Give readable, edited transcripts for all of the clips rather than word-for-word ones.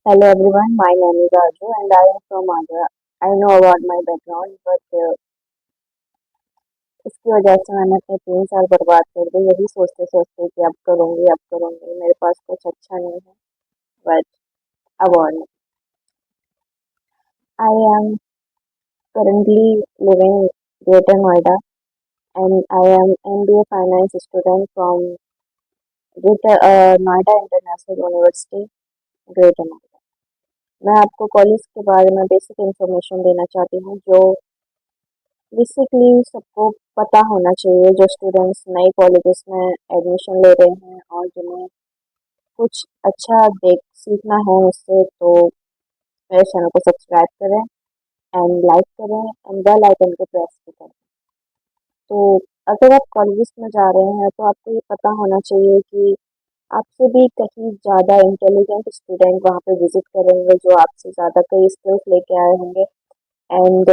Hello everyone, my name is Arju and I am from Agra. I know about my background, but इसकी वजह से मैंने अपने 3 साल बर्बाद कर दिए यही सोचते सोचते कि अब करूँगी मेरे पास कुछ अच्छा नहीं है बट अब और नहीं. I am currently living Greater Noida and I am MBA Finance student from Greater Noida International University, Greater Noida. मैं आपको कॉलेज के बारे में बेसिक इंफॉर्मेशन देना चाहती हूँ जो बेसिकली सबको पता होना चाहिए जो स्टूडेंट्स नए कॉलेजेस में एडमिशन ले रहे हैं और जिन्हें कुछ अच्छा देख सीखना है उससे तो मेरे चैनल को सब्सक्राइब करें एंड लाइक करें एंड बेल आइकन को प्रेस भी करें. तो अगर आप कॉलेजेस में जा रहे हैं तो आपको ये पता होना चाहिए कि आपसे भी कहीं ज़्यादा इंटेलिजेंट स्टूडेंट वहाँ पे विजिट करेंगे जो आपसे ज़्यादा कई स्किल्स लेके आए होंगे एंड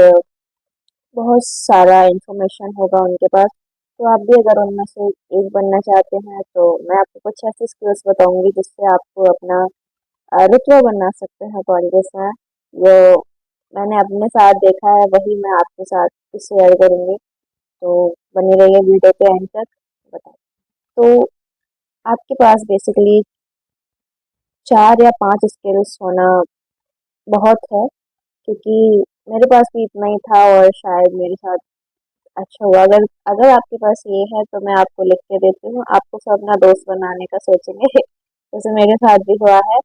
बहुत सारा इंफॉर्मेशन होगा उनके पास. तो आप भी अगर उनमें से एक बनना चाहते हैं तो मैं आपको कुछ ऐसी स्किल्स बताऊंगी जिससे आपको अपना रुतबा बना सकते हैं कॉलेजेस में. जो मैंने अपने साथ देखा है वही मैं आपके साथ शेयर करूंगी. तो बनी रहिए वीडियो के एंड तक. बताएं तो आपके पास बेसिकली 4 या 5 स्किल्स होना बहुत है क्योंकि मेरे पास भी इतना ही था और शायद मेरे साथ अच्छा हुआ. अगर अगर आपके पास ये है तो मैं आपको लिख के देती हूँ. आपको सब अपना दोस्त बनाने का सोचेंगे जैसे मेरे साथ भी हुआ है.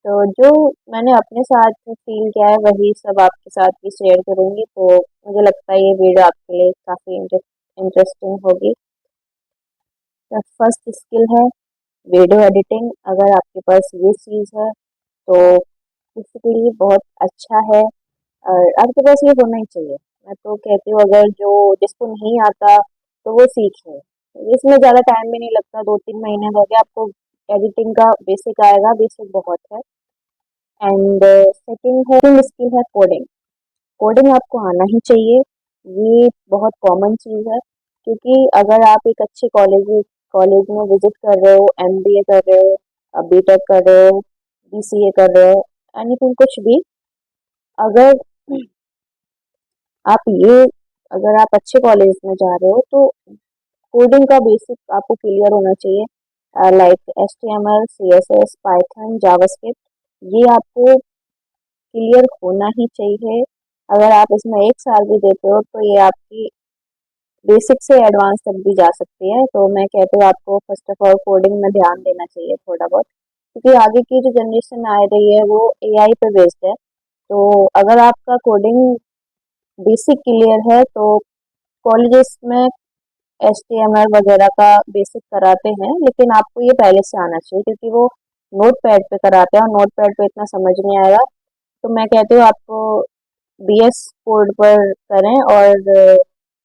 तो जो मैंने अपने साथ फील किया है वही सब आपके साथ भी शेयर करूँगी. तो मुझे लगता है ये वीडियो आपके लिए काफ़ी इंटरेस्टिंग होगी. तो फर्स्ट स्किल है वीडियो एडिटिंग. अगर आपके पास ये चीज़ है तो बेसिकली बहुत अच्छा है और आपके पास ये होना ही चाहिए. मैं तो कहती हूँ अगर जो जिसको नहीं आता तो वो सीखे. इसमें ज़्यादा टाइम भी नहीं लगता, 2-3 महीने में हो गया आपको. एडिटिंग का बेसिक आएगा, बेसिक बहुत है. एंड सेकंड स्किल है कोडिंग. कोडिंग आपको आना ही चाहिए. ये बहुत कॉमन चीज़ है क्योंकि अगर आप एक अच्छे कॉलेज कॉलेज में विजिट कर रहे हो, एमबीए कर रहे हो, बीटेक कर रहे हो, बीसीए कर रहे हो, एनीथिंग कुछ भी, अगर आप ये अगर आप अच्छे कॉलेज में जा रहे हो तो कोडिंग का बेसिक आपको क्लियर होना चाहिए. Like HTML, CSS, Python, JavaScript, ये आपको क्लियर होना ही चाहिए. अगर आप इसमें 1 साल भी देते हो तो ये आपकी बेसिक से एडवांस तक भी जा सकती है. तो मैं कहती हूँ आपको फर्स्ट ऑफ ऑल कोडिंग में ध्यान देना चाहिए थोड़ा बहुत क्योंकि आगे की जो जनरेशन आ रही है वो एआई पे बेस्ड है. तो अगर आपका कोडिंग बेसिक क्लियर है तो कॉलेजेस में HTML वगैरह का बेसिक कराते हैं लेकिन आपको ये पहले से आना चाहिए क्योंकि वो नोट पैड पे कराते हैं और नोट पैड पे इतना समझ नहीं आएगा. तो मैं कहती हूँ आपको बीएस कोड पर करें और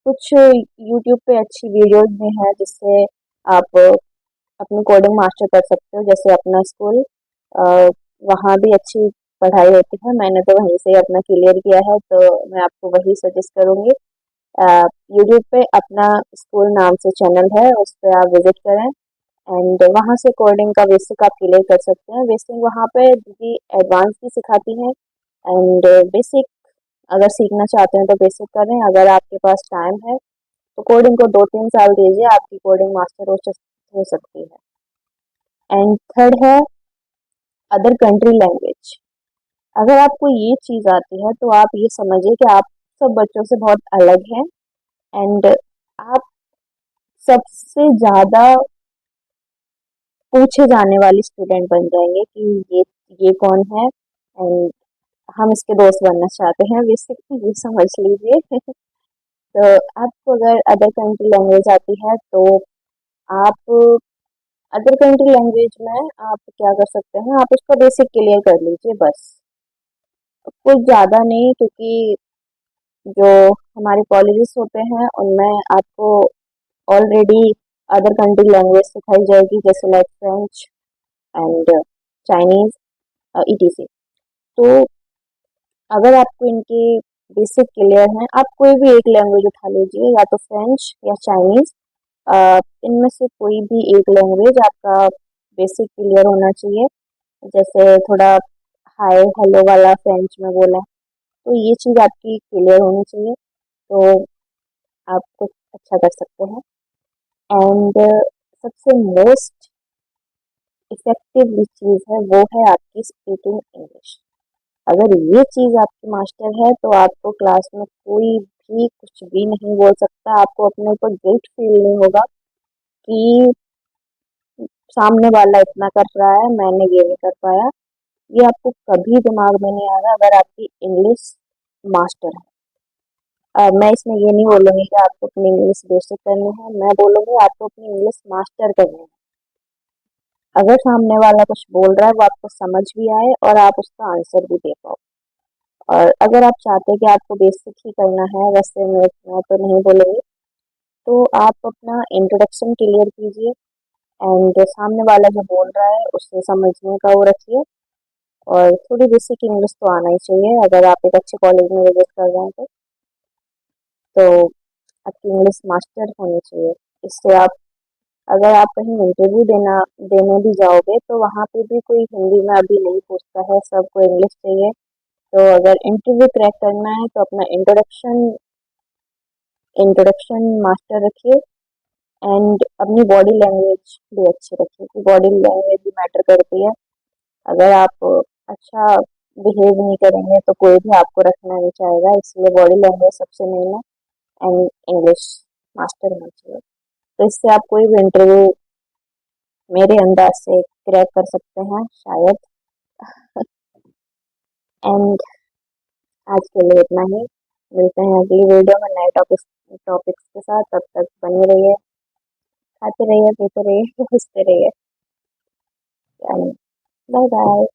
कुछ यूट्यूब पे अच्छी वीडियोस भी हैं जिससे आप अपनी कोडिंग मास्टर कर सकते हो. जैसे अपना स्कूल, वहाँ भी अच्छी पढ़ाई होती है. मैंने तो वहीं से ही अपना क्लियर किया है तो मैं आपको वही सजेस्ट करूँगी. यूट्यूब पे अपना स्कूल नाम से चैनल है, उस पर आप विजिट करें एंड वहाँ से कोडिंग का बेसिक आप क्लियर कर सकते हैं. बेसिक वहाँ पे दीदी एडवांस भी सिखाती हैं एंड बेसिक अगर सीखना चाहते हैं तो बेसिक करें. अगर आपके पास टाइम है तो कोडिंग को 2-3 साल दीजिए, आपकी कोडिंग मास्टर हो सकती है. एंड थर्ड है अदर कंट्री लैंग्वेज. अगर आपको ये चीज़ आती है तो आप ये समझिए कि आप सब बच्चों से बहुत अलग हैं एंड आप सबसे ज़्यादा पूछे जाने वाली स्टूडेंट बन जाएंगे कि ये कौन है एंड हम इसके दोस्त बनना चाहते हैं. बेसिकली ये समझ लीजिए तो आपको अगर अदर कंट्री लैंग्वेज आती है तो आप अदर कंट्री लैंग्वेज में आप क्या कर सकते हैं, आप उसका बेसिक क्लियर कर लीजिए बस. कुछ ज़्यादा नहीं क्योंकि जो हमारे कॉलेजेस होते हैं उनमें आपको ऑलरेडी अदर कंट्री लैंग्वेज सिखाई जाएगी जैसे like French and Chinese, ETC. तो अगर आपको इनके बेसिक क्लियर हैं आप कोई भी एक लैंग्वेज उठा लीजिए, या तो फ्रेंच या चाइनीज़. इनमें से कोई भी एक लैंग्वेज आपका बेसिक क्लियर होना चाहिए. जैसे थोड़ा हाय हेलो वाला फ्रेंच में बोला, तो ये चीज़ आपकी क्लियर होनी चाहिए, तो आप कुछ अच्छा कर सकते हैं। एंड सबसे मोस्ट इफ़ेक्टिव चीज़ है वो है आपकी स्पीकिंग इंग्लिश। अगर ये चीज़ आपकी मास्टर है तो आपको क्लास में कोई भी कुछ भी नहीं बोल सकता, आपको अपने ऊपर गिल्ट फील नहीं होगा कि सामने वाला इतना कर रहा है, मैंने ये नहीं कर पाया। ये आपको कभी दिमाग में नहीं आएगा अगर आपकी इंग्लिश मास्टर है। मैं इसमें ये नहीं बोलूँगी कि आपको अपनी इंग्लिश बेसिक करनी है, मैं बोलूँगी आपको अपनी इंग्लिश मास्टर करनी है। अगर सामने वाला कुछ बोल रहा है वो आपको समझ भी आए और आप उसका आंसर भी दे पाओ। और अगर आप चाहते हैं कि आपको बेसिक ही करना है, वैसे मैं तो नहीं बोलूँगी, तो आप अपना इंट्रोडक्शन क्लियर कीजिए एंड सामने वाला जो बोल रहा है उसे समझने का वो रखिए। और थोड़ी बेसिक इंग्लिश तो आना ही चाहिए अगर आप एक अच्छे कॉलेज में विजिट कर रहे हैं तो आपकी इंग्लिश मास्टर होनी चाहिए। इससे आप अगर आप कहीं इंटरव्यू देने भी जाओगे तो वहाँ पे भी कोई हिंदी में अभी नहीं पूछता है, सबको इंग्लिश चाहिए। तो अगर इंटरव्यू क्रैक करना है तो अपना इंट्रोडक्शन इंट्रोडक्शन मास्टर रखिए एंड अपनी बॉडी लैंग्वेज भी अच्छी रखिए, क्योंकि बॉडी लैंग्वेज भी मैटर करती है। अगर आप अच्छा बिहेव नहीं करेंगे तो कोई भी आपको रखना नहीं चाहेगा, इसलिए बॉडी लैंग्वेज सबसे मेन है एंड इंग्लिश मास्टर होना चाहिए। तो इससे आप कोई भी इंटरव्यू मेरे अंदाज से क्रैक कर सकते हैं शायद। एंड आज के लिए इतना ही। मिलते हैं अगली वीडियो में नए टॉपिक्स के साथ। तब तक बने रहिए, खाते रहिए, पीते रहिए, हंसते रहिए। Bye bye.